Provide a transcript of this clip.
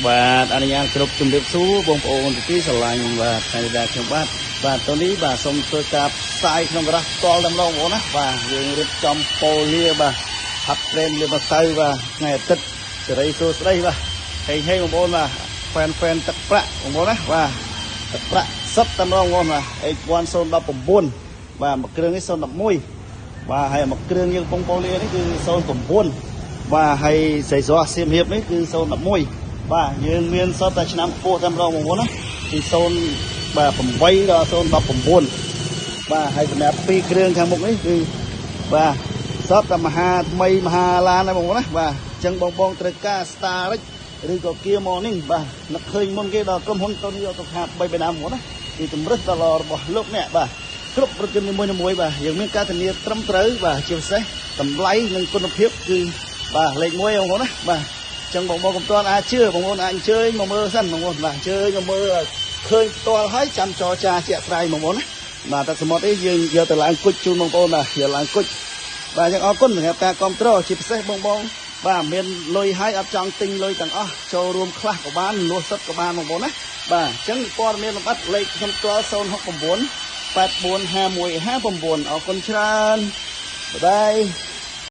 បាទអនុញ្ញាតគ្រប់ជំរាបសួរបងប្អូនទីស្រឡាញ់បាទថ្ងៃនេះខ្ញុំបាទតនេះបាទសូមធ្វើការផ្សាយក្នុងរ៉ាស់ផ្ទាល់តែម្ដងបងប្អូនណាបាទយើងរៀបចំប៉ូលាបាទហាត់ត្រេនលៀបម្សៅបាទថ្ងៃអាទិត្យសេរីសួស្ដីបាទហេបងប្អូនបាទហ្វេនទឹកប្រាក់បងប្អូនណាបាទទឹកប្រាក់សុទ្ធតែម្ដងបងប្អូនបាទ H1019 បាទមួយគ្រឿងនេះ011បាទហើយមួយគ្រឿងយើងពងប៉ូលានេះគឺ09បាទហើយស្រីស្រស់សៀមហៀបនេះគឺ011បាទយើងមានសតតែឆ្នាំខ្ពស់តែម្ដងបងប្អូនណាពី0បាទ8ដល់019បាទហើយសម្រាប់2គ្រឿងខាងមុខនេះគឺបាទសតតែមហាថ្មីមហាឡានដែរបងប្អូនណាបាទអញ្ចឹងបងត្រូវការ Starrix ឬក៏ Kia Morning បាទនឹកឃើញមុនគេដល់ក្រុមហ៊ុន Tony Auto Car 3បែណាបងប្អូនណាគឺជំរឿសដល់របស់លោកអ្នកបាទគ្រប់រថយន្តនីមួយៗបាទយើងមានការធានាត្រឹមត្រូវបាទជាពិសេសតម្លៃនិងគុណភាពគឺបាទលេខ1បងប្អូនណាបាទអញ្ចឹងបងកុំទាន់អាចជឿបងប្អូនអាចអញ្ជើញមកមើលសិនបងប្អូនបាទអញ្ជើញមកមើលឃើញផ្ទាល់ហើយចាំចរចាជាក់ស្ដែងបងប្អូនណាបាទតែសមុទ្រនេះយើងយកទៅឡើងគុជជូនបងប្អូនបាទយកឡើងគុជបាទអញ្ចឹងអរគុណសម្រាប់ការគ្រប់គ្រងជាពិសេសបងបាទមានលុយហើយអត់ចង់ទិញលុយទាំងអស់ចូលរួមខ្លះក៏បានលួសសិតក៏បានបងប្អូនណាបាទអញ្ចឹងព័ត៌មានលម្អិតលេខខ្ញុំផ្ទាល់069 845159អរគុណច្រើនបាយ